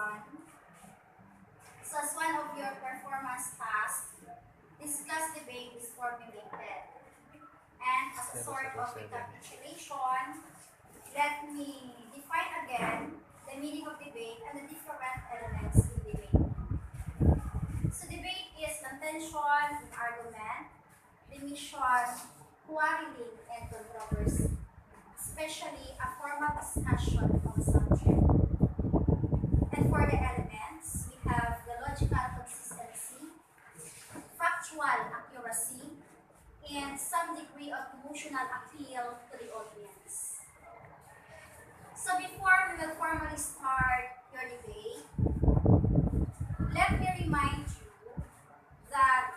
everyone. So as one of your performance tasks, discuss debate is formulated. And as a sort of recapitulation, let me define again the meaning of debate and the different elements in debate. So debate is contention in argument, division, quarreling, and controversy, especially a formal discussion of a subject. And for the elements, we have the logical consistency, factual accuracy, and some degree of emotional appeal to the audience. So before we will formally start your debate, let me remind you that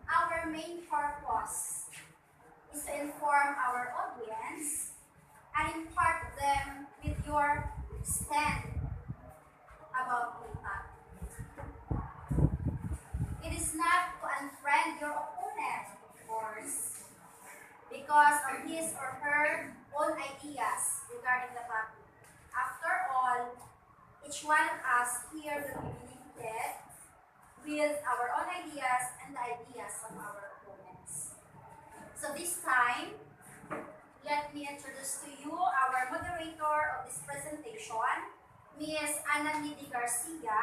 our main purpose is to inform our audience and impart them with your stand about the topic. It is not to unfriend your opponent, of course, because of his or her own ideas regarding the topic. After all, each one of us here will be limited with our own ideas and the ideas of our opponents. So this time, let me introduce to you our moderator of this presentation, Ms. Anandi Garcia,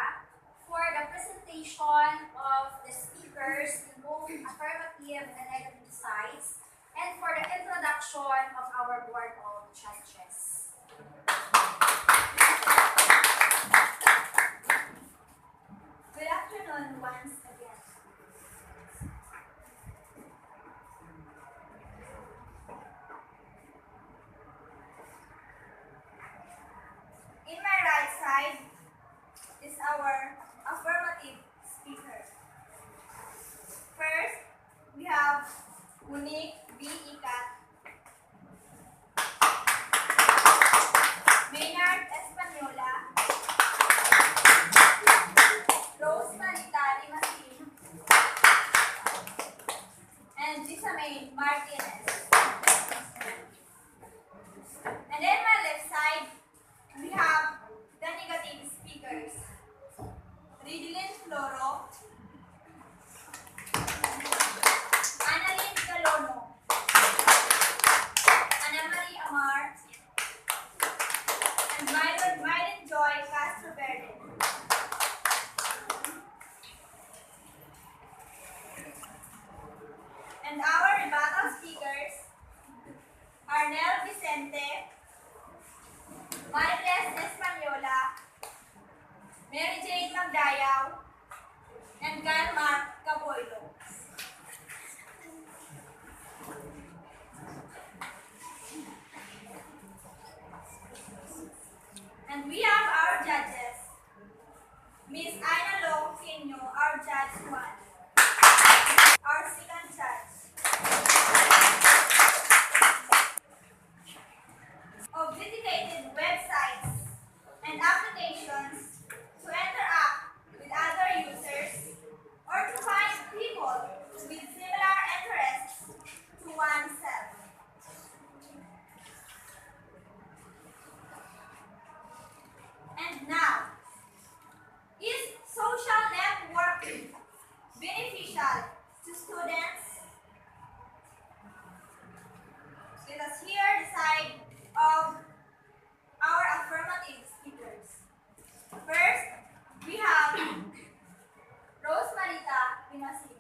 for the presentation of the speakers in both affirmative and negative sides, and for the introduction of our board of judges. Good afternoon once again. In my right side is our affirmative speaker. First, we have Unique B. Ikat, Maynard Espanola, Rose Marita Limasin, and Gisamaine Martinez. And then my left side, we have the negative speakers. Ridlin Floro, Annalyn Calono, Ana Marie Amar, and Myron Joy Castro Verde. And our rebuttal speakers are Nel Vicente, Mariles Espanola, Mary Jade Magdayaw, and Galmar Caboylo. And we have our judges, Miss Aina Long Quino, our Judge 1, our second judge. Of dedicated websites and applications to interact with other users or to find people with similar interests to oneself. And now, is social networking beneficial to students? Let us hear the side of our affirmative speakers. First, we have Rose Marita Limasin.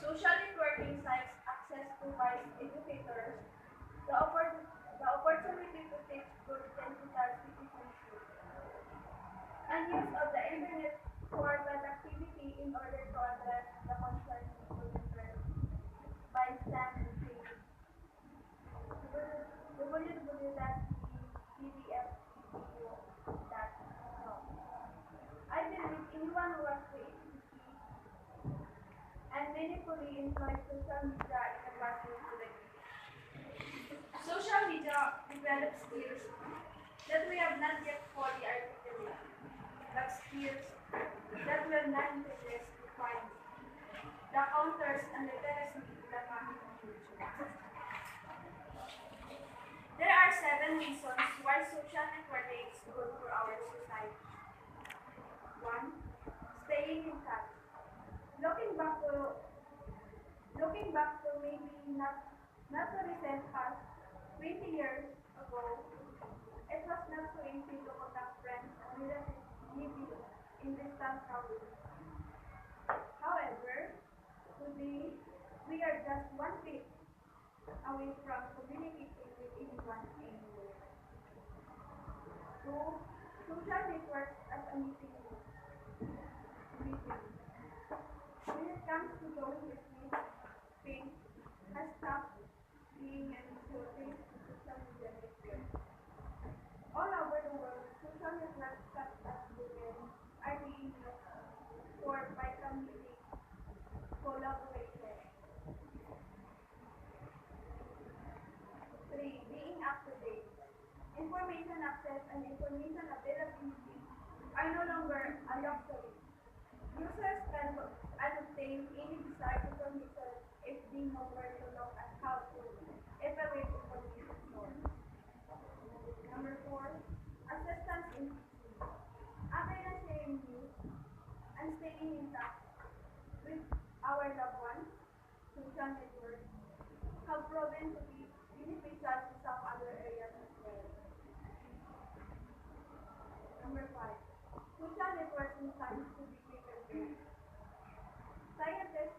Social networking sites access provides educators the opportunity to teach good technical citizenship and use of the internet for productivity in order to address the concerns of students by STEM and Jade. www.pdfedu.com. I believe anyone who has creativity and meaningfully employs social media in a password to the key. Social media develops skills that we have not yet fully articulated, but skills that will nonetheless define the counters and literacy in the coming future. There are 7 reasons why social networking is good for our society. 1. Staying in touch. Looking back to maybe not the recent past, 20 years ago, it was not so easy to contact friends and relatives living in distant provinces. However, today we are just one click away from communicating with anyone anywhere. 2. Social networks as a meeting medium. When it comes to doing business, things has stopped being an insulting to social media networks. All over the world, social networks such as Google are being used for vital meetings, collaboration. 3. Being up to date. Information access and information availability are no longer a luxury. Users can obtain any desired information if they know where to look and how to evaluate information source. Number 4. Assistance in teaching. Other than sharing news and staying in touch with our loved ones, social networks have proven to be beneficial in some other areas as well. Number 5. Social networks in science to be taken. Scientists,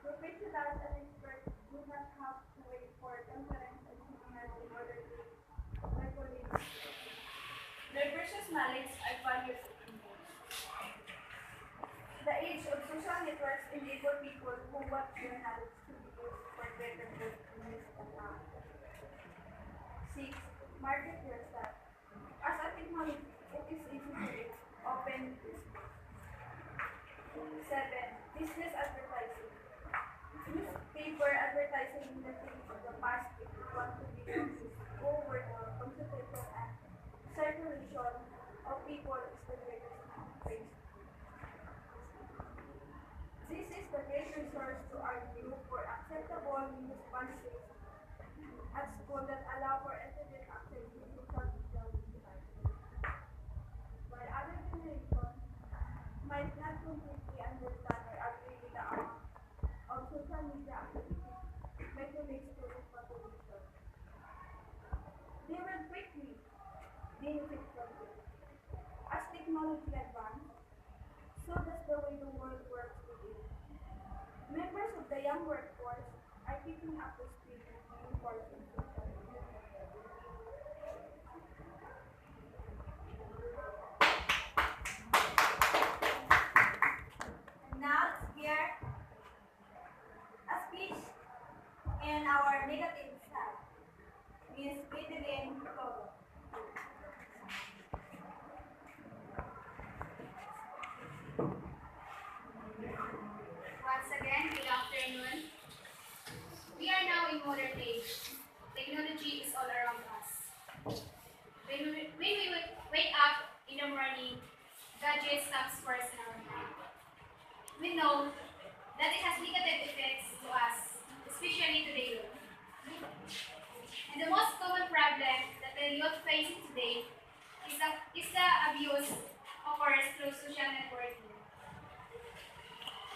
professionals, and experts do not have to wait for conference and seminars in order to regulate. Their precious knowledge and values in use. The age of social networks enable people who want their knowledge to be used for better good in this account. 6. Market yourself. As a technology, it is easy to reach open business. 7. Business advertising. Newspaper advertising in the days of the past if you want to be noticed over the consultation and circulation of people is the greatest phase. This is the great resource to argue for acceptable news policies at school that allow for internet access to social media websites. While other generations might not completely understand or agree with the amount of social media activities regulates to this population, they will quickly benefit from it. As technology advances, so does the way the world works with it. Members of the young workforce are keeping up to speed with the important social media. And now let's hear a speech in our negative side. Miss Madeline Todo. Once again, good afternoon. We are now in modern age. Technology is all around us. When we wake up in the morning, gadgets comes first in our mind. We know that it has negative effects to us, especially to the youth. And the most common problem that the youth facing today is the abuse occurs through social networking.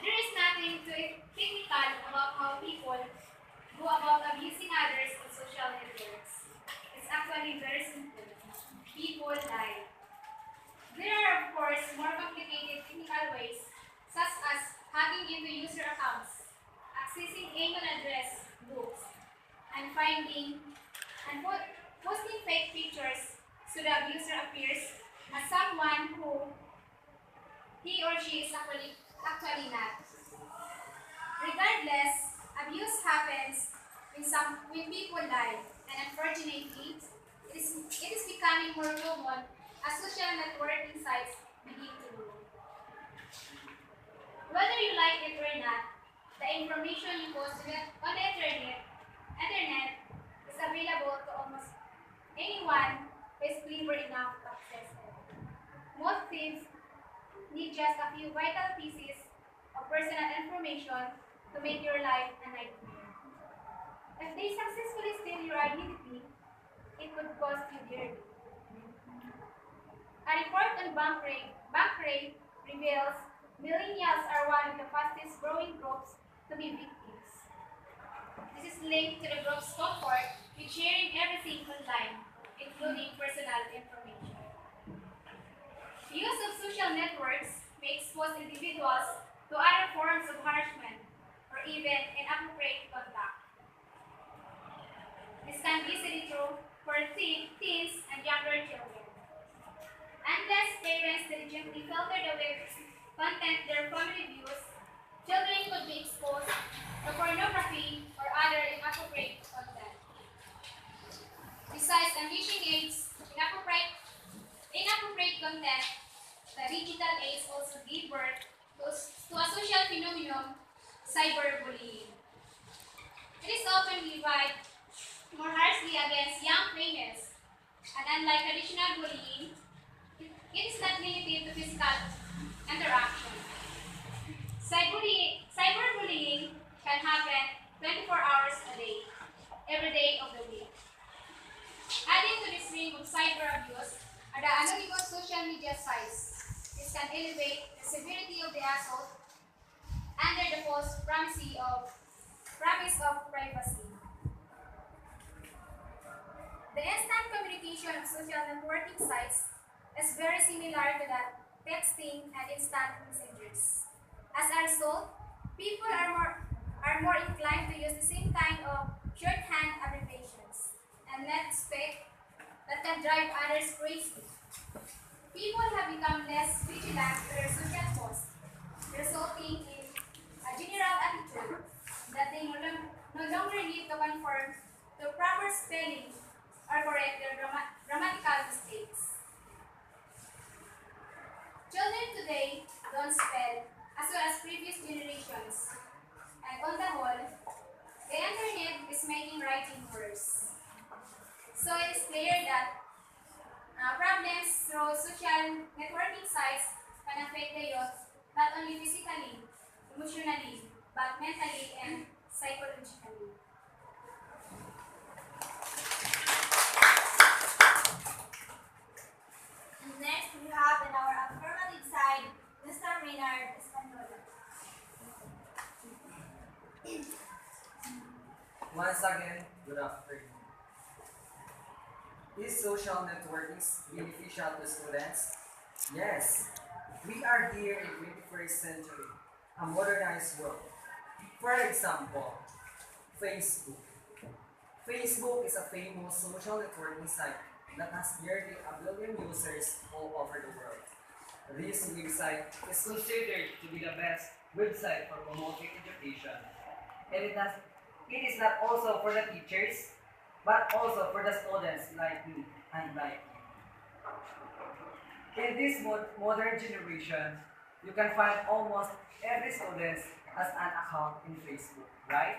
There is nothing too technical about how people go about abusing others on social networks. It's actually very simple. People lie. There are, of course, more complicated technical ways, such as hacking into user accounts, accessing email address books, and finding and posting fake pictures so the abuser appears as someone who he or she is actually not. Regardless, abuse happens when people lie, and unfortunately, it is becoming more common as social networking sites begin to grow. Whether you like it or not, The information you post on the internet is available to almost anyone who is clever enough to access it. Most thieves need just a few vital pieces of personal information to make your life a nightmare. If they successfully steal your identity, it could cost you dearly. A report on bank raid reveals millennials are one of the fastest growing groups to be victims. This is linked to the group's comfort with sharing everything online, including personal information. The use of social networks may expose individuals to other forms of harassment or even inappropriate conduct. This can be easily true for teens and younger children. Unless parents diligently filter the web content their family views, children could be exposed to pornography or other inappropriate content. Besides unleashing AIDS, inappropriate content, the digital age also gave birth to a social phenomenon, cyberbullying. It is often levied more harshly against young females, and unlike traditional bullying, it is not limited to physical interaction. Cyberbullying can happen 24 hours a day, every day of the week. Adding to this ring of cyber abuse are the anonymous social media sites. This can elevate the severity of the assault under the false promise of privacy. The instant communication of social networking sites is very similar to that texting and instant messengers. As a result, people are more inclined to use the same kind of shorthand abbreviations and net spec that can drive others crazy. People have become less vigilant to their social posts, resulting in a general attitude that they no longer need to conform to proper spelling or correct their grammatical mistakes. Children today don't spell as well as previous generations, and on the whole, the internet is making writing worse. So it is clear that problems through social networking sites can affect the youth not only physically, emotionally, but mentally and psychologically. And next, we have in our affirmative side, Mr. Maynard Espanola. Once again, good afternoon. Is social networking beneficial to students? Yes. We are here in 21st century, a modernized world. For example, Facebook. Facebook is a famous social networking site that has nearly a billion users all over the world. This website is considered to be the best website for promoting education. And it is not also for the teachers, but also for the students like me and like you. In this modern generation, you can find almost every student has an account in Facebook, right?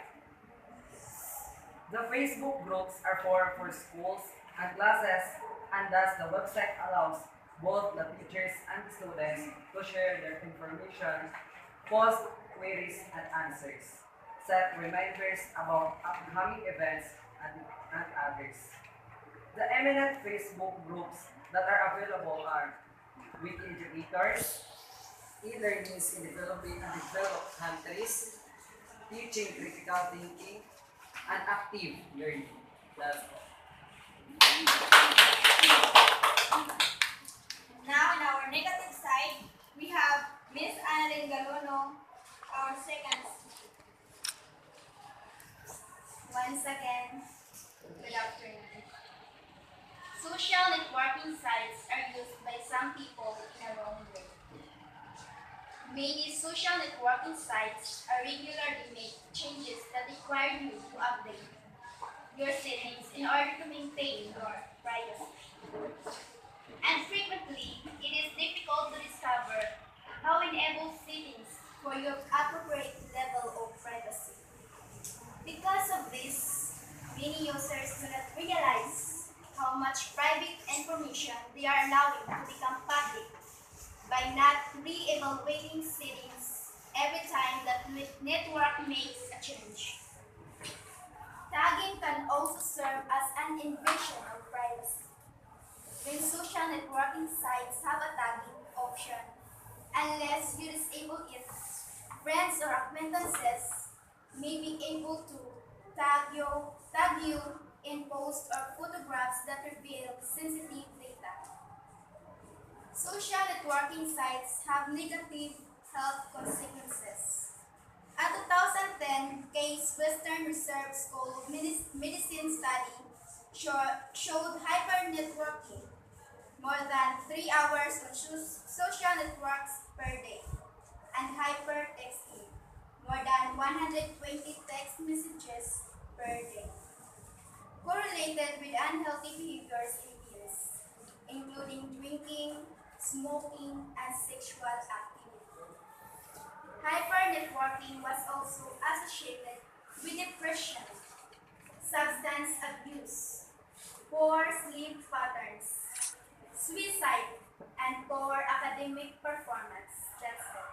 The Facebook groups are for schools and classes, and thus the website allows both the teachers and the students to share their information, post queries and answers, set reminders about upcoming events, and others. The eminent Facebook groups that are available are Wiki Educators, e-learnings in developing and developed countries, teaching critical thinking, and active learning. That's all. Now, in our negative side, we have Miss Annalyn Galono, our second speaker. Once again, good afternoon. Social networking sites are used by some people in a wrong way. Many social networking sites are regularly make changes that require you to update your settings in order to maintain your privacy. And frequently, it is difficult to discover how enable settings for your appropriate level of privacy. Because of this, many users do not realize how much private information they are allowing to become public by not re-evaluating settings every time that network makes a change. Tagging can also serve as an invasion of privacy. When social networking sites have a tagging option, unless you disable it, friends or acquaintances may be able to tag you in posts or photographs that reveal sensitive data. Social networking sites have negative health consequences. A 2010 Case Western Reserve School of Medicine study showed hyper-networking more than 3 hours on social networks per day and hyper-texting more than 120 text messages per day correlated with unhealthy behaviors in teens, including drinking, smoking, and sexual activity. Hyper-networking was also associated with depression, substance abuse, poor sleep patterns, suicide, and poor academic performance. That's it.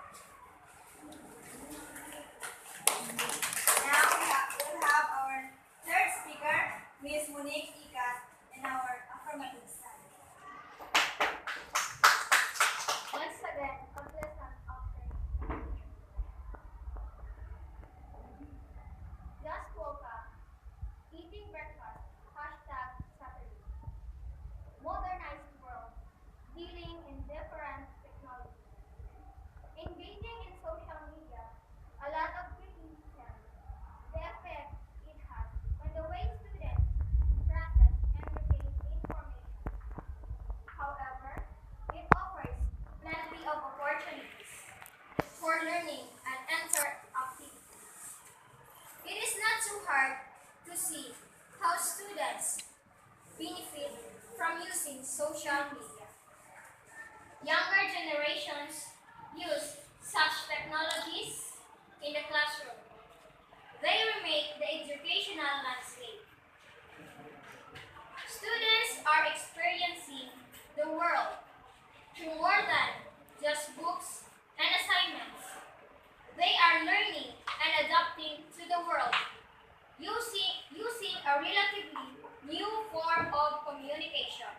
Now we'll have our third speaker, Ms. Monique Ikat, in our affirmative study. Once again, a pleasant afternoon. Just woke up, eating breakfast, hashtag Saturday. Modernized world, dealing in different technology. Engaging in social media, a lot of criticism, the effect it has on the way students process and retain information. However, it offers plenty of opportunities for learning and interactivity. It is not too hard to see how students benefit from using social media. Younger generations use such technologies in the classroom. They remake the educational landscape. Students are experiencing the world through more than just books and assignments. They are learning and adapting to the world using a relatively new form of communication.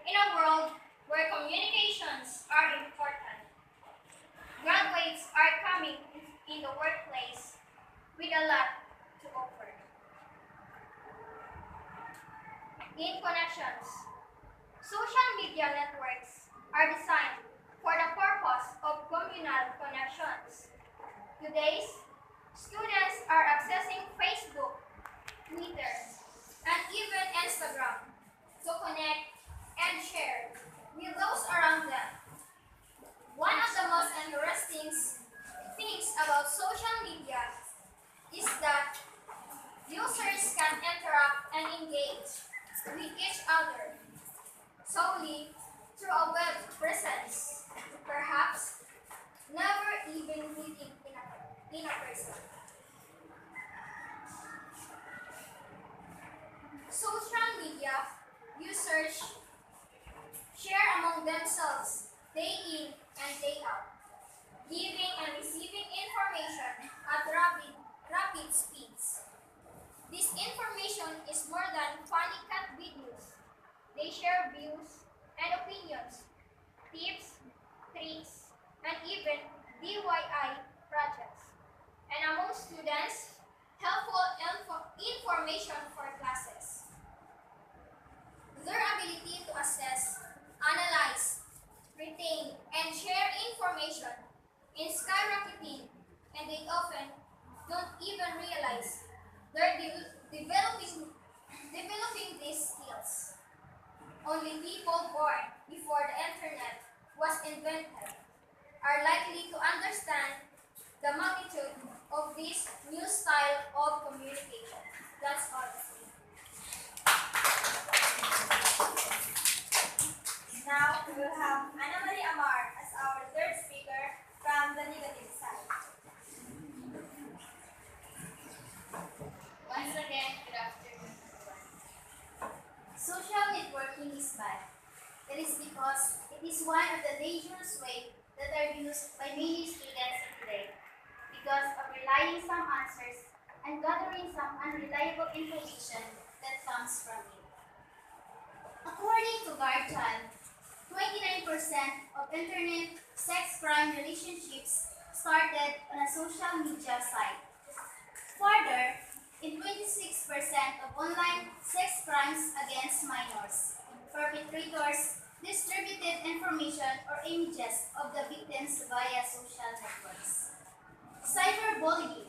In a world where communications are important, graduates are coming in the workplace with a lot to offer. In connections, social media networks are designed for the purpose of communal connections. Today's students are accessing Facebook, Twitter, and even Instagram to connect and share with those around them. One of the most interesting things about social media is that users can interact and engage with each other solely through a web presence, perhaps never even meeting in a person. Social media users share among themselves day in and day out, giving and receiving information at rapid speeds. This information is more than funny cat videos. They share views and opinions, tips, tricks, and even DIY projects. And among students, helpful information for classes. Their ability to assess, analyze, retain, and share information is skyrocketing, and they often don't even realize they're developing these skills. Only people born before the internet was invented are likely to understand the magnitude of this new style of communication. That's all. Now we will have Anna Marie Amar as our third speaker from the negative It is because it is one of the dangerous ways that are used by many students today because of relying some answers and gathering some unreliable information that comes from it. According to Garchan, 29% of internet sex crime relationships started on a social media site. Further, in 26% of online sex crimes against minors, perpetrators distributed information or images of the victims via social networks. Cyberbullying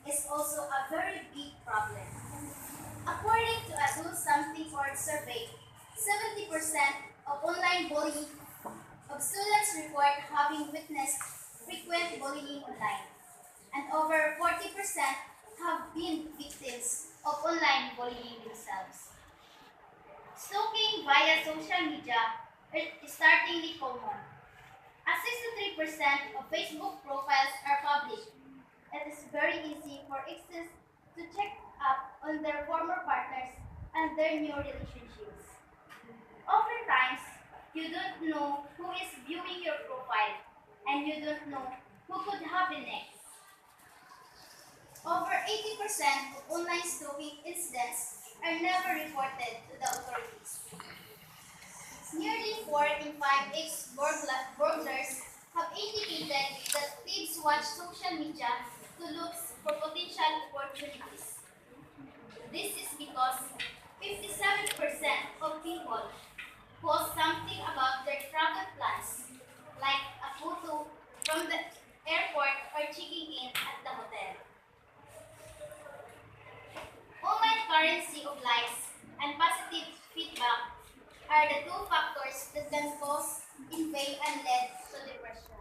is also a very big problem. According to a Do Something Org survey, 70% of online bullying of students report having witnessed frequent bullying online, and over 40% have been victims of online bullying themselves. Stalking via social media is startlingly common. As 63% of Facebook profiles are published, it is very easy for exes to check up on their former partners and their new relationships. Oftentimes, you don't know who is viewing your profile, and you don't know who could have been next. Over 80% of online stalking incidents are never reported to the authorities. Nearly 4 in 5 ex-burglars have indicated that thieves watch social media to look for potential opportunities. This is because 57% of people post something about their travel plans, like a photo from the airport or checking in at the hotel. Online currency of likes and positive feedback are the two factors that can cause envy and lead to depression.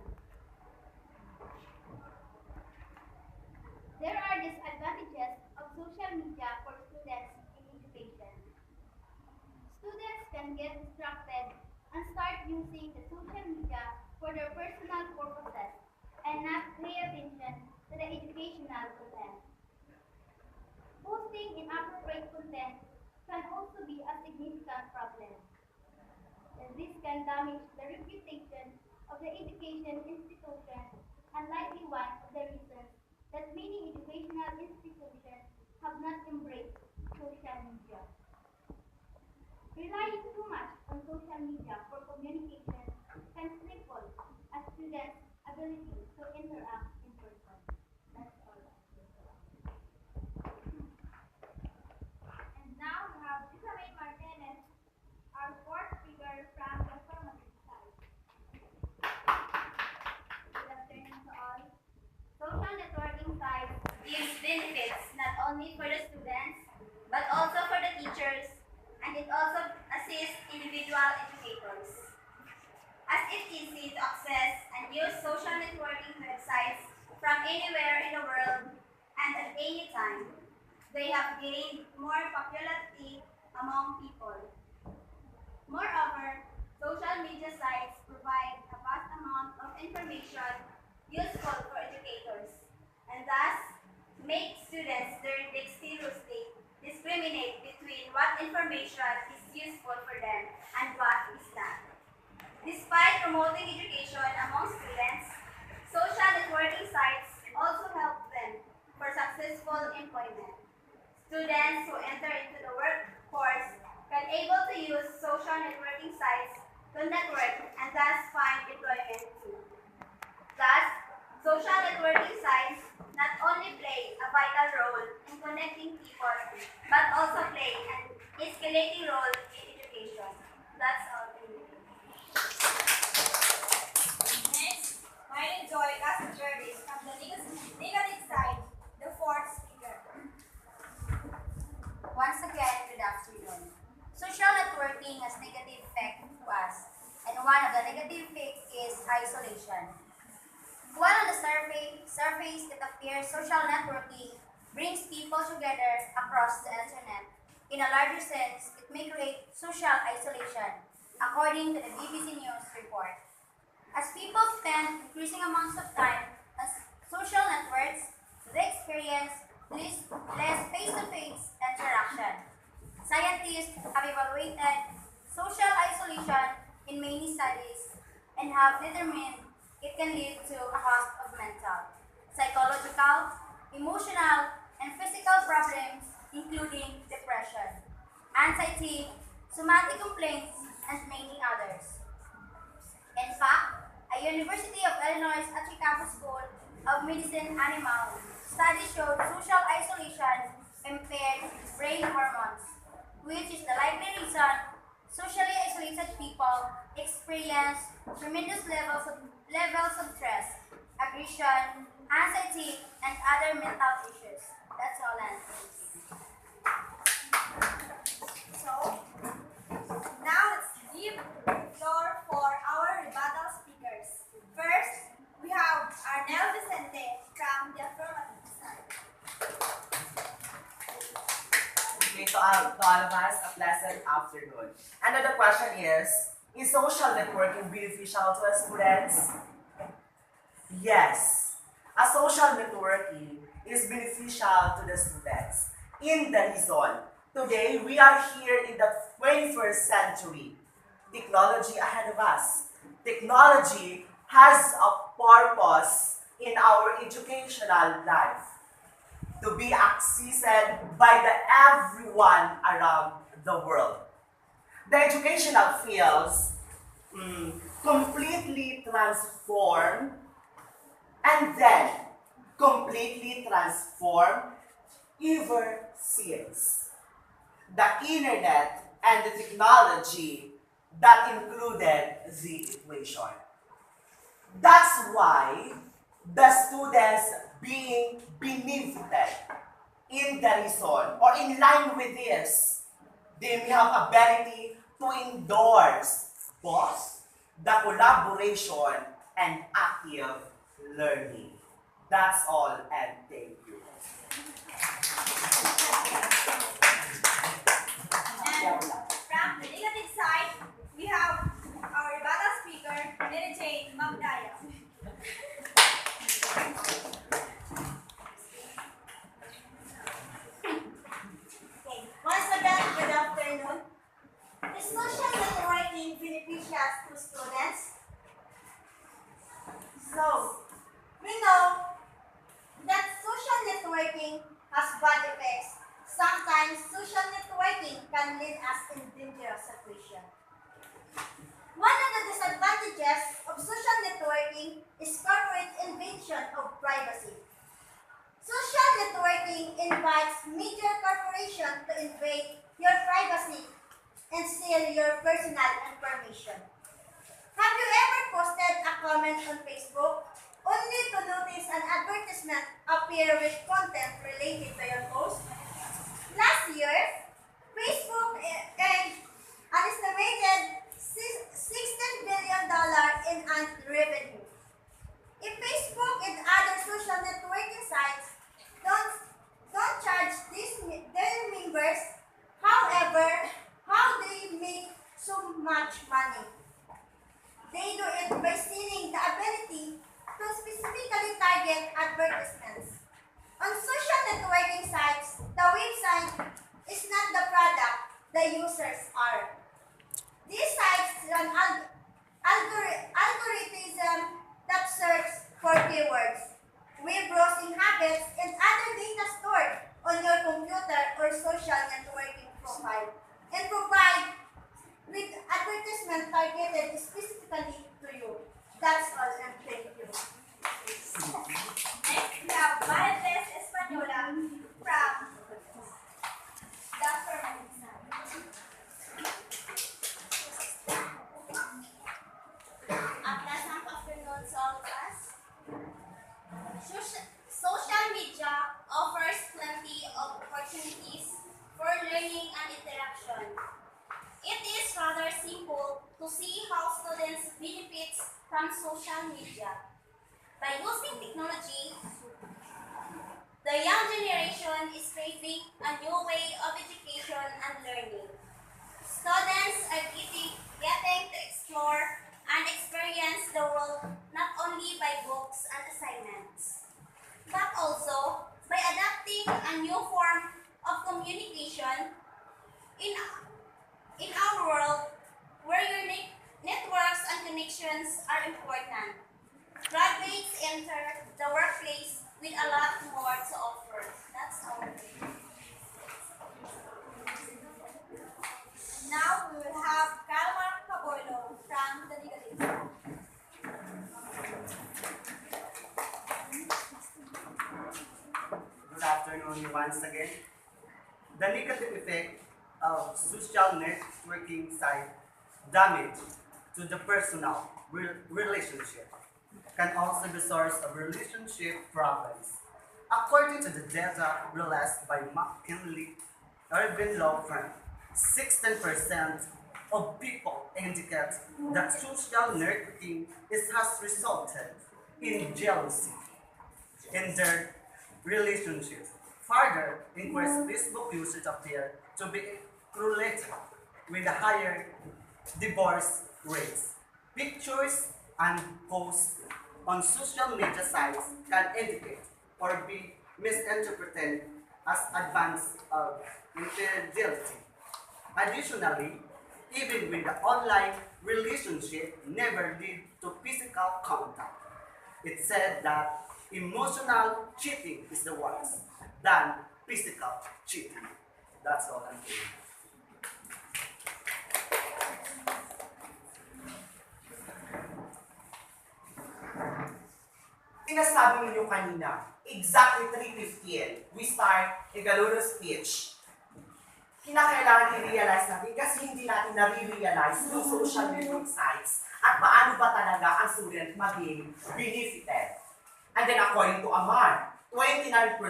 There are disadvantages of social media for students in education. Students can get distracted and start using the social media for their personal purposes and not pay attention to the educational content. Posting inappropriate content can also be a significant problem, as this can damage the reputation of the education institution and likely one of the reasons that many educational institutions have not embraced social media. Relying too much on social media for communication can stifle a student's ability to interact in person. That's all. And now we have Isabel Martinez, our fourth speaker from the formative side. Good afternoon to all. Social networking sites gives benefits not only for the students, but also for the teachers, and it also assists individual educators. As it's easy to access and use social networking websites from anywhere in the world and at any time, they have gained more popularity among people. Moreover, social media sites provide a vast amount of information useful for educators, and thus make students learn dexterously discriminate between what information is useful for them and what is not. Despite promoting education among students, social networking sites also help them for successful employment. Students who enter into the workforce can able to use social networking sites to network and thus find employment too. Thus, social networking sites not only play a vital role in connecting people, but also play an escalating role in education. That's all. Thank you. Next, Myron Joy Casaysay from the negative side, the fourth speaker. Once again, good afternoon. Social networking has negative effect to us, and one of the negative effects is isolation. While on the surface it appears social networking brings people together across the internet, in a larger sense, it may create social isolation, according to the BBC News report. As people spend increasing amounts of time on social networks, they experience less face-to-face interaction. Scientists have evaluated social isolation in in many studies and have determined it can lead to a host of mental, psychological, emotional, and physical problems, including depression, anxiety, somatic complaints, and many others. In fact, a University of Illinois at Chicago School of Medicine animal study showed social isolation impaired brain hormones, which is the likely reason socially isolated people experience tremendous levels of stress, aggression, anxiety, and other mental issues. That's all, and So, now let's give the floor for our rebuttal speakers. First, we have Arnel Vicente from the affirmative side. Okay, to all of us, a pleasant afternoon. And then the question is social networking beneficial to us students? Yes. A social networking is beneficial to the students. In the reason, today we are here in the 21st century. Technology ahead of us. Technology has a purpose in our educational life to be accessed by the everyone around the world. The educational fields completely transform and then completely transform ever since the internet and the technology that included the equation. That's why the students being benefited in the reason or in line with this, they may have ability to endorse both the collaboration and active learning. That's all, and thank you. And from the negative side, we have our rebuttal speaker, Mary Jade Magdaya. Okay. Once again, good afternoon. Is social networking beneficial to students? So, we know that social networking has bad effects. Sometimes social networking can lead us in dangerous situations. One of the disadvantages of social networking is corporate invasion of privacy. Social networking invites major corporations to invade your privacy and steal your personal information. Have you ever posted a comment on Facebook only to notice an advertisement appear with content related to your post? Last year, Facebook earned an estimated $16 billion in ad revenue. If Facebook and other social networking sites don't charge their members, however, how they make so much money? They do it by stealing the ability to specifically target advertisements. On social networking sites, the website is not the product, the users are. These sites run algorithms that search for keywords, web browsing habits, and other data stored on your computer or social networking profile, and provide with advertisement targeted specifically to you. That's all, and thank you. Next, we have Marites Espanola from the affirmative side. A pleasant afternoon to all of us. Social media offers plenty of opportunities for learning and interaction. It is rather simple to see how students benefit from social media. By using technology, the young generation is craving a new way of education and learning. Students are getting to explore and experience the world not only by books and assignments, but also by adapting a new form of communication in our world where networks and connections are important. Graduates enter the workplace with a lot more to offer. That's all. Now we will have Calmar Caboylo from the Negative. Good afternoon once again. The negative effect of social networking site damage to the personal relationship can also be source of relationship problems. According to the data released by McKinley Urban Law Firm, 16% of people indicate that social networking has resulted in jealousy in their relationship. Further, increased Facebook usage appear to be correlated with the higher divorce rates. Pictures and posts on social media sites can indicate or be misinterpreted as advance of infidelity. Additionally, even when the online relationship never lead to physical contact, it said that emotional cheating is the worst than physical cheating. That's all I'm saying. Sinasabi ninyo kanina, exactly 3:15, we start Igaluro speech. Kinakailangan i-realize natin kasi hindi natin nare-realize yung social network sites at paano ba talaga ang student maging benefited. And then according to Amar, 29%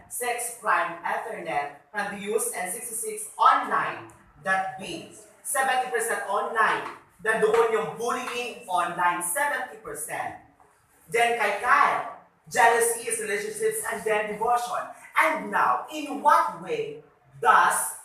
sex crime Ethernet can be used and 66 online. That means 70% online. Then doon yung bullying online, 70%. Then kay Kyle, jealousy is relationships and then devotion. And now, in what way does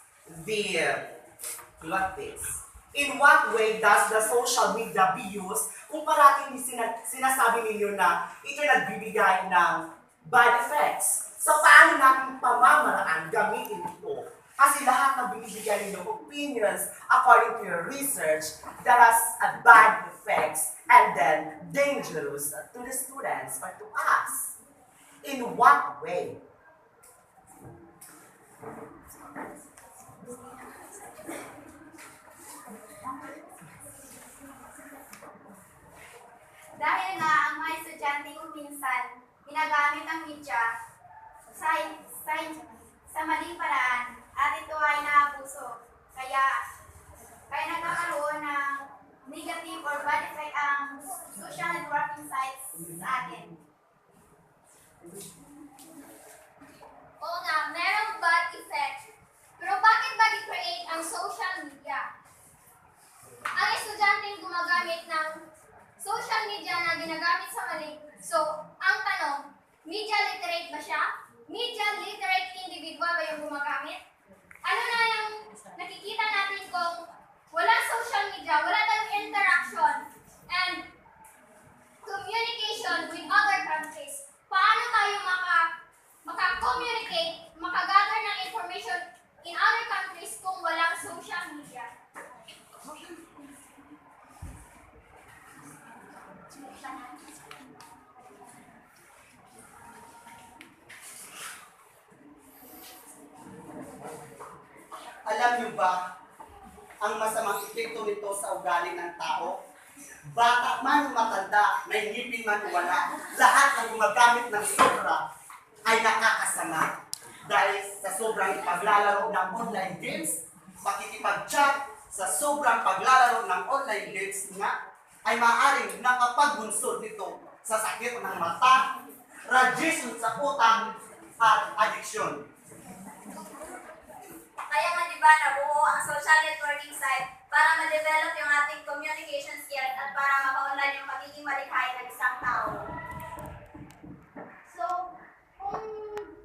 in what way does the social media be used kung parating sinasabi ninyo na ito nagbibigay ng bad effects? So paano natin pamamaraan gamitin ito? Kasi lahat ng binibigay ninyo opinions according to your research that has a bad effects and then dangerous to the students or to us. In what way? Dahil nga ang mga estudyante kung minsan ginagamit ang media sa maling paraan at ito ay naabuso. Kaya nagkakaroon ng negative or bad effect ang social networking sites sa atin. Oo nga, merong bad effect. Pero bakit ba di-create ang social media? Ang estudyante gumagamit ng social media na ginagamit sa mali. So, ang tanong, media literate ba siya? Media literate individual ba yung gumagamit? Ano na yung nakikita natin kung wala social media, wala tayong interaction and communication with other countries? Paano tayo maka-communicate, makagather ng information in other countries kung walang social media? Alam niyo ba ang masamang epekto nito sa ugali ng tao? Bata man o matanda, may ngipin man o wala, lahat ng gumagamit ng sobra ay nakakasama. Dahil sa sobrang paglalaro ng online games, makikipag-chat, sa sobrang paglalaro ng online games nga, ay maaaring nakapagbunsod nito sa sakit ng mata, radiation sa utak, at addiction. Kaya nga diba nabuo ang social networking site para ma-develop yung ating communication skills at para maka-online yung pagiging malikhain ng isang tao. So, kung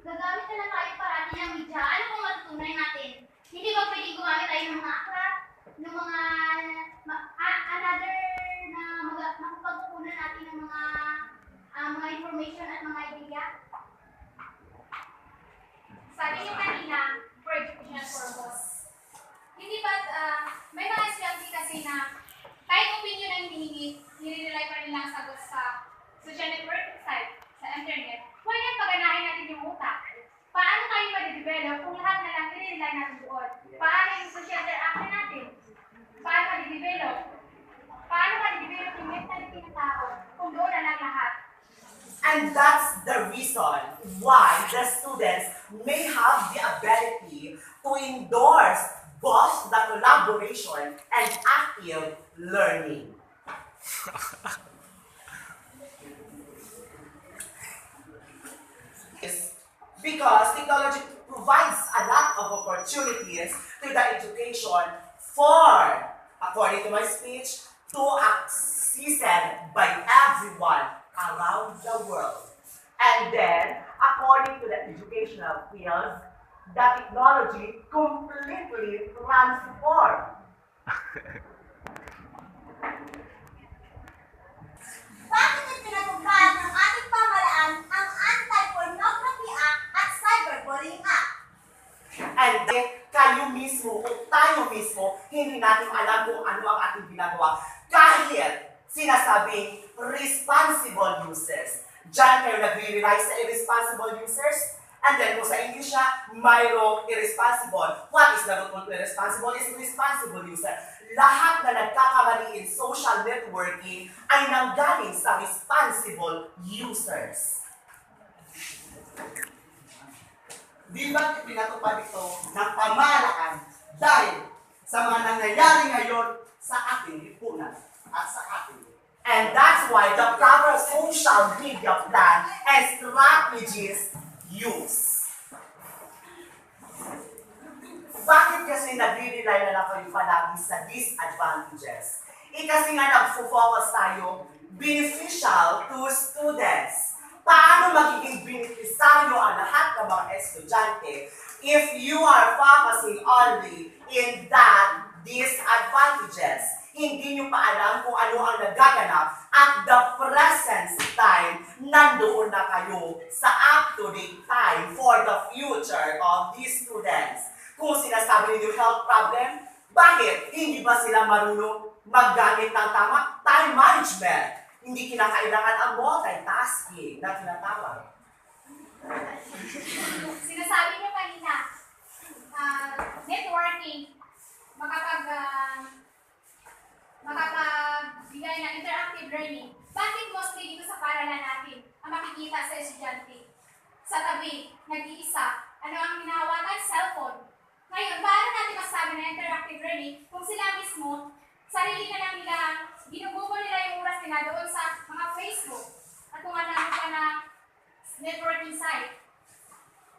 gagamit na lang tayo parati ng media, ano kung matutunan natin? Hindi ba pwedeng gumamit tayo ng mga aklat, ng mga another na makapagkukunan natin ng mga information at mga idea? Sabi niyo kanina, for educational purpose. Hindi ba, may mga estudyante kasi na Kahit opinion ang hinihingi, nire-rely pa rin lang ang sagot sa social network site, sa internet. Why not paganahin natin yung utak? Paano tayo ma-develop kung lahat na lang nire-rely natin doon? Paano yung social interaction natin? Paano ma-develop? Paano ma-develop yung mentality ng tao kung doon na lang lahat? And that's the reason why the students may have the ability to endorse both the collaboration and active learning. Because technology provides a lot of opportunities to the education for, according to my speech, to accessed by everyone around the world. And then, according to the educational field, the technology completely transformed. Bakit ipinatupad ng ating pamalaan ang Anti-Pornography Act at Cyberbullying Act? And then, kayo mismo o tayo mismo, hindi natin alam kung ano ang ating ginagawa. Kahit sinasabing responsible users. Diyan kayo nagre-rely sa irresponsible users. And then kung sa English siya, mayroong irresponsible. What is the root of irresponsible? Is responsible user. Lahat na nagkakamali in social networking ay nanggaling sa responsible users. Di ba pinatupad ito ng pamahalaan dahil sa mga nangyayari ngayon sa ating lipunan at sa ating And that's why the proper social media plan and strategies use. Bakit kasi nagre-rely na lang kayo palagi sa disadvantages? Kasi nga nag-focus tayo, beneficial to students. Paano magiging beneficiaryo ang lahat ng mga estudyante if you are focusing only in that disadvantages? Hindi nyo pa alam kung ano ang nagaganap at the present time, nandoon na kayo sa up-to-date time for the future of these students. Kung sinasabi ninyo health problem, bakit hindi ba sila marunong maggamit ng tama time management? Hindi kinakailangan ang multitasking na tinatawag. Sinasabi niyo kanina, networking, makapagbigay ng interactive learning. Bakit mostly dito sa paaralan natin ang makikita sa estudyante? Sa tabi, nag-iisa, ano ang hinahawakan? Cellphone. Ngayon, paano natin masabi na interactive learning kung sila mismo, sarili na lang nila, ginugubo nila yung oras nila doon sa mga Facebook at kung ano pa na networking site.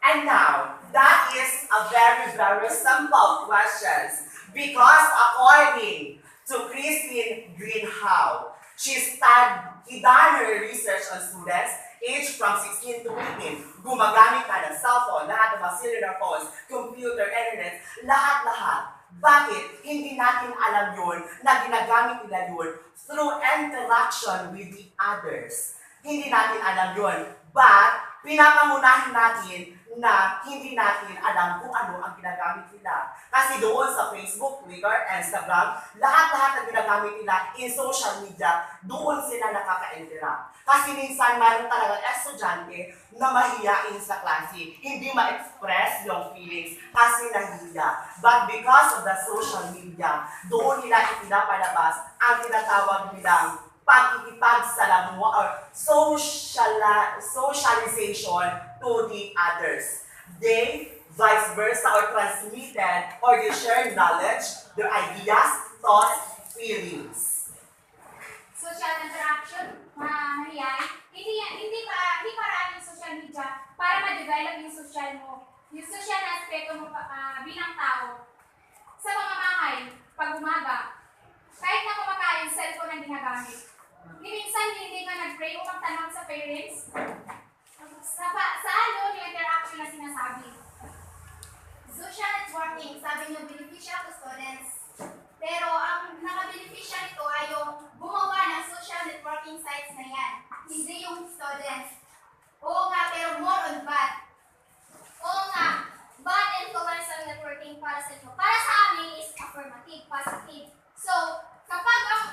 And now, that is a very, very simple question. Because according to Christine Greenhow, she done her research on students aged from 16 to 18. Gumagamit ka ng cellphone, lahat ng mga cellular phones, computer, internet, lahat-lahat. Bakit hindi natin alam yun na ginagamit nila yun through interaction with the others? Hindi natin alam yun. But, pinapangunahin natin na hindi natin alam kung ano ang ginagamit nila. Kasi doon sa Facebook, Twitter, Instagram, lahat-lahat na ginagamit nila in social media, doon sila nakaka-interact. Kasi minsan mayroon talaga estudyante na mahihiyain sa klase, hindi ma-express yung feelings kasi nahihiya. But because of the social media, doon nila ipinapalabas ang tinatawag nilang pakikipagsalamuha or socialization to the others. They, vice versa, or transmitted or they share knowledge, their ideas, thoughts, feelings. Social interaction, mahihayin, hindi paraan yung social media para ma-develop yung social mo, yung social na aspeto mo bilang tao. Sa pamamahay, pag umaga, kahit na kumakain, cellphone ang ginagamit. Minsan, hindi ka nag-pray o magtanong sa parents. Sa ano yung interaction na sinasabi? Social networking, sabi niyo, beneficial to students. Pero ang naka-beneficial nito ay yung gumawa ng social networking sites na yan. Hindi yung students. Oo nga, pero more on bad. Oo nga, bad influence ang networking para sa inyo. Para sa amin is affirmative, positive. So, kapag ang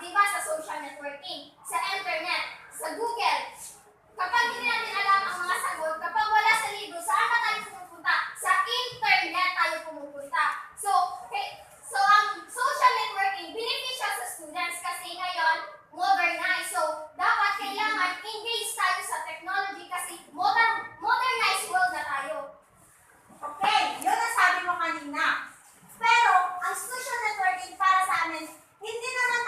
di ba, sa social networking, sa internet, sa Google. Kapag hindi natin alam ang mga sagot, kapag wala sa libro, saan ba tayo pumupunta? Sa internet tayo pumupunta. So ang social networking, beneficial sa students kasi ngayon, modernized. So, dapat kailangan engage tayo sa technology kasi modernized world na tayo. Okay, yun ang sabi mo kanina. Pero, ang social networking para sa amin, hindi naman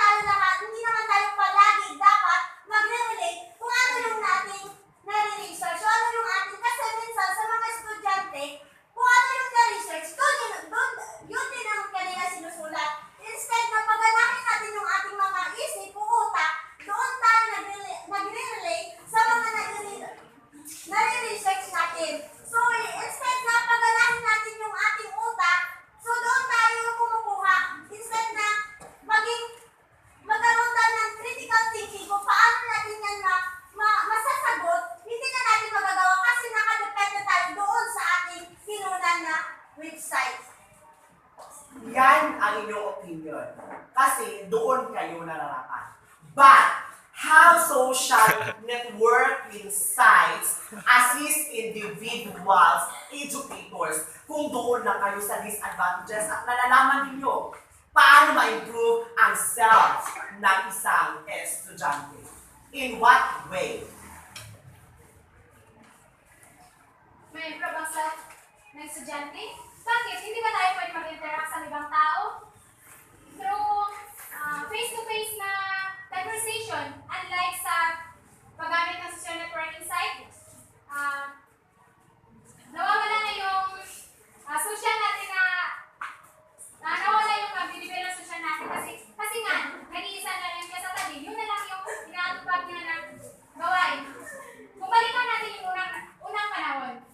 tayo palagi dapat magre-relate kung ano yung nating nare-research. So, ano yung ating, kasi minsan sa mga estudyante, kung ano yung na-research, yun din ang kanila sinusulat. Instead na paganahin natin yung ating mga isip o utak, doon tayo nagre-relate sa mga nare-research natin. So, instead na paganahin natin yung ating utak, so doon tayo kumukuha. Instead na magkaroon tayo ng critical thinking kung paano natin yan masasagot, hindi na natin magagawa kasi nakadepende tayo doon sa ating kinunan na website. Yan ang inyong opinion. Kasi doon kayo nararapat. But, how social networking sites assist individuals, educators, kung doon lang kayo sa disadvantages at nalalaman ninyo paano ma-improve ang self ng isang estudyante. In what way? May improve ang self ng estudyante? Bakit? Hindi ba tayo pwede mag-interact sa ibang tao? Through face-to-face na conversation, unlike sa paggamit ng social networking site, nawawala na yung social natin nawawala yung pag-deliver ng social natin kasi nga, nag-iisa na lang siya sa tabi, yun na lang yung inaatupag niya na gawain. Kung balikan natin yung unang panahon,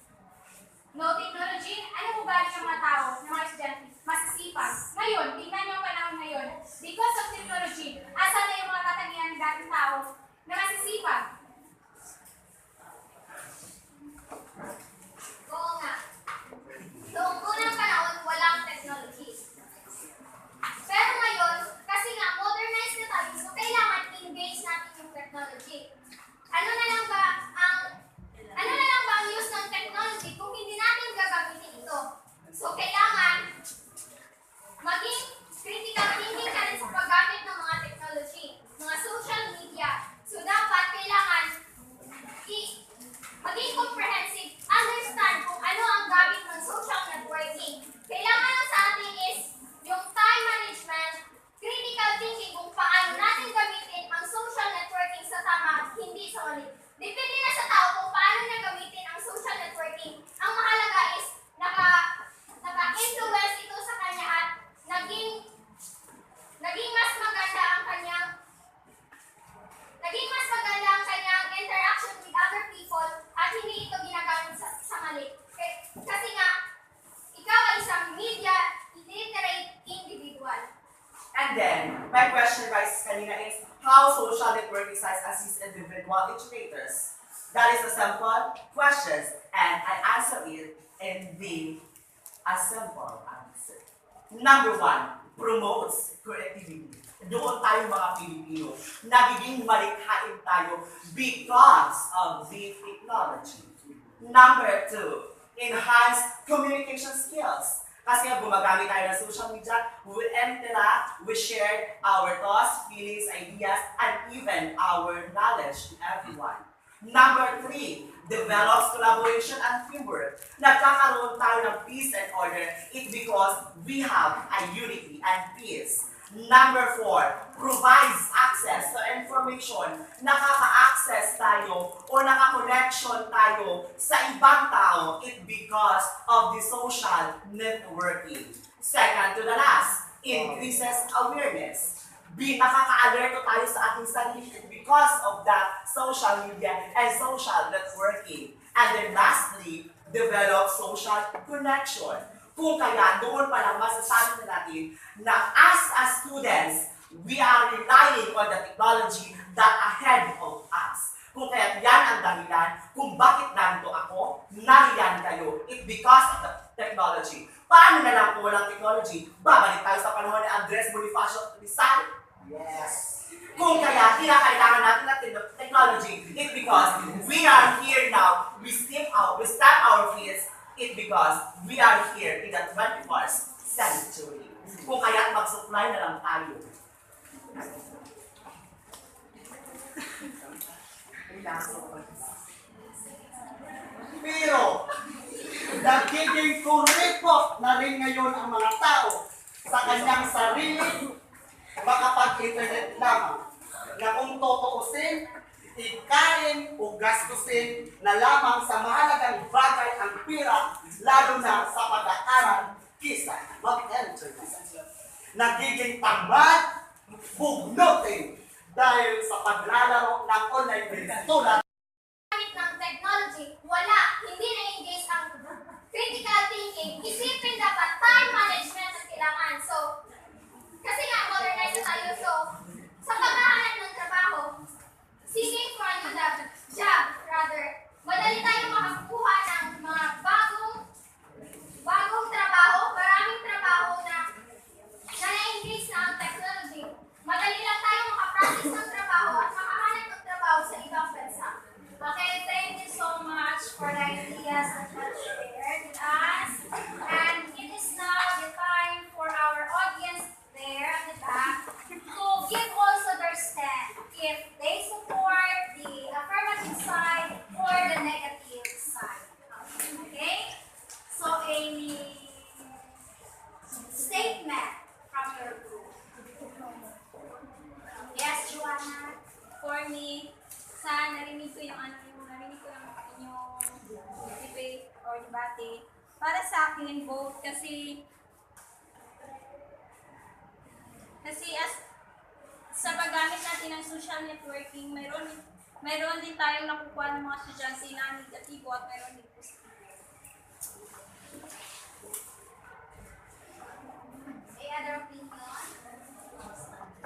no technology, ano mo balik ng mga tao, ng mga estudyante? Masisipag. Ngayon, tingnan niyo ang panahon ngayon. Because of technology, asa na yung mga katangian ng dating tao na masisipag? Oo nga. Noong unang panahon, walang technology. Pero ngayon, kasi nga modernized na tayo, so kailangan engage natin yung technology. Ano na lang ba ang use ng technology kung hindi natin gagamitin ito? So, kailangan maging critical thinking ka rin sa paggamit ng mga technology, mga social media. So, dapat kailangan maging comprehensive, understand kung ano ang gamit ng social networking. Kailangan lang sa atin is yung time management, critical thinking kung paano natin gamitin ang social networking sa tama at hindi sa mali. Depende na sa tao kung paano niya gamitin ang social networking. Ang mahalaga is naka-influence ito sa kanya at naging mas maganda ang kanyang interaction with other people at hindi ito ginagamit sa mali. Kasi nga, ikaw ay isang media illiterate individual. And then, my question guys kanina is, how social networking sites assist individual educators? That is a simple question, and I answer it in a simple answer. Number one, promotes creativity. Doon tayo mga Pilipino, nagiging malikhain tayo because of the technology. Number two, enhance communication skills. Kasi gumagamit tayo ng social media, we interact, we share our thoughts, feelings, ideas, and even our knowledge to everyone. Number three, develops collaboration and teamwork. Nagkakaroon tayo ng peace and order. It's because we have a unity and peace. Number four, provides access to information. Nakaka-access tayo o naka-connection tayo sa ibang tao. It's because of the social networking. Second to the last, increases awareness. Nakaka-alerto tayo sa ating sarili because of that social media and social networking. And then lastly, develop social connection. Kung kaya doon pa lang masasabi na natin na as students, we are relying on the technology that ahead of us. Kung kaya yan ang dahilan kung bakit narito ako, nariyan kayo. It's because of the technology. Paano na lang kung walang technology? Babalik tayo sa panahon ni Andres Bonifacio Rizal. Yes. Kung kaya kinakailangan natin ng technology, it because we are here now, we stamp our feet, it because we are here in the 21st century. Kung kaya mag-supply na lang tayo. Pero, nagiging kuripot na rin ngayon ang mga tao sa kanyang sarili, makapag-internet lamang, na kung tutuusin, ikain o gastusin na lamang sa mahalagang bagay ang pira, lalo na sa pag-aaral kisa mag-internet. Nagiging tamad, bugnutin dahil sa paglalaro ng online games tulad Gamit ng technology, hindi na-engage ang critical thinking. Isipin dapat time management ang kailangan. So, kasi nga modernize na tayo, so, sa paghahanap ng trabaho, seeking for a new job, rather, madali tayong makakuha ng mga bagong trabaho, maraming trabaho na na-engage na ang technology. Madali lang tayong makapractice ng trabaho at makahanap ng trabaho sa ibang bansa. Okay, thank you so much for the ideas that you shared with us. And it is now the time for our audience there at the back to give also their stand if they support the affirmative side or the negative side. Okay? So a statement from your group. Yes, Joanna. For me, narinig ko yung inyong debate or debate. Para sa akin, both kasi as sa paggamit natin ng social networking, mayroon din tayong nakukuha ng mga estudyante na negatibo at mayroon din positibo. Any other opinion?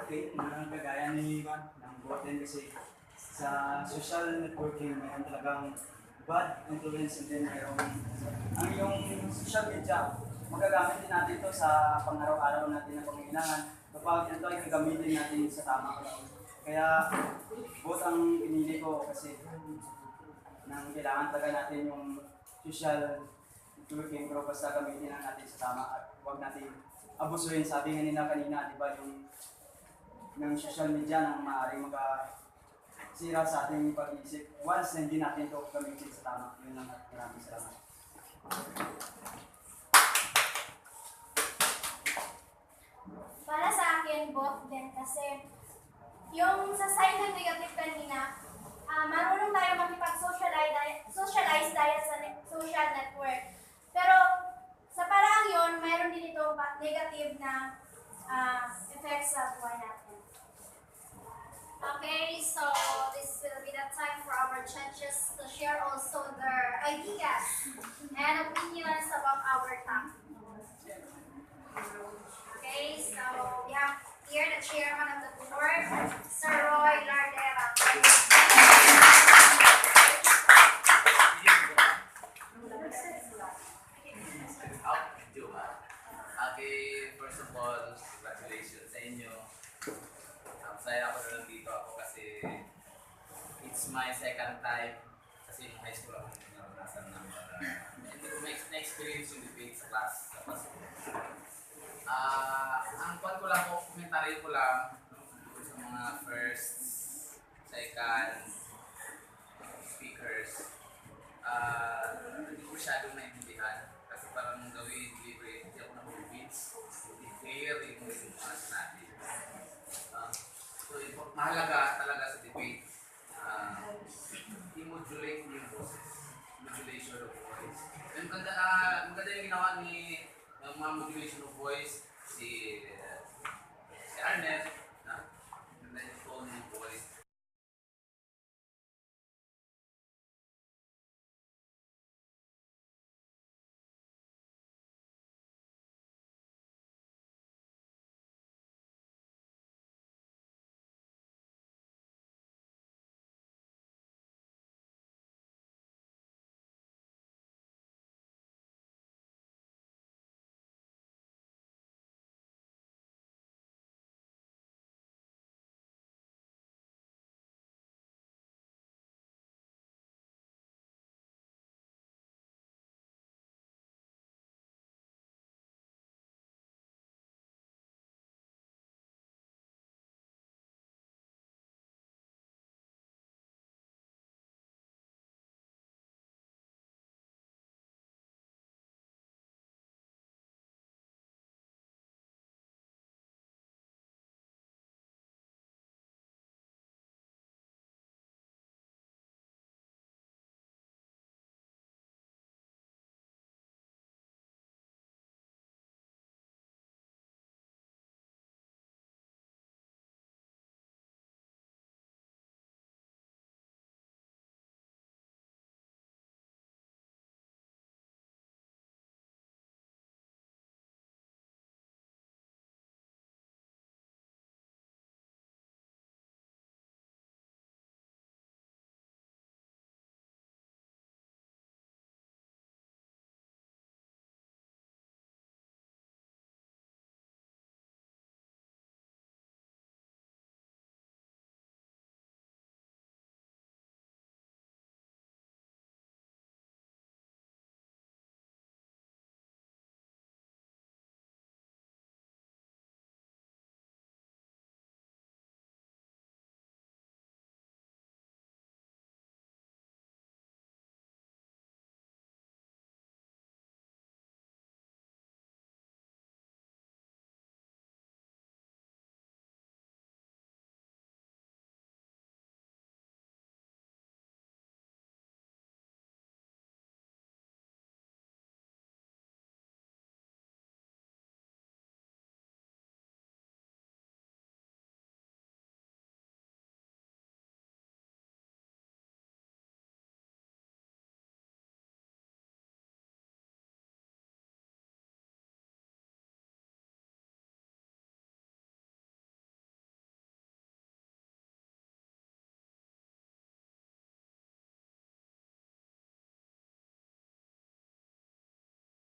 Okay, kagaya ni Ivan, ng Gordon kasi sa social networking, mayroon talagang bad influence and then mayroon ang yung social media, magagamit din natin ito sa pang-araw-araw natin na pangailangan kapag ito ay gagamitin natin sa tama. Kaya both ang pinili ko kasi nang kailangan talaga natin yung social networking pero basta gamitin lang natin sa tama at huwag natin abusuhin. Sabi nga nila kanina, di ba, yung ng social media nang maaaring sira sa ating pag-iisip. Once na hindi natin ito gamitin sa tama, yun lang at maraming salamat. Para sa akin, both din kasi yung sa side ng negative kanina, marunong tayo makipag-socialize dahil sa social network. Pero sa paraang yun, mayroon din itong negative na effects sa buhay natin. Okay, so this will be the time for our judges to share also their ideas and opinions about our topic. Okay, so we have here the chairman of the board, Sir Roy Lardera. Okay, first of all, congratulations sa inyo. Masaya ako na nandito ako kasi it's my second time kasi yung high school ako naranasan ng hindi ko na-experience yung debate sa class sa Pasko. Ang kwan ko lang po, komentaryo ko lang sa mga first, second speakers. Hindi ko masyadong naintindihan kasi parang gawin libre, hindi ako na-convince, hindi clear yung mga sinabi. So, mahalaga talaga sa debate, i-modulate yung boses, modulation of voice. Maganda yung ginawa ni mga modulation of voice, si Arnett,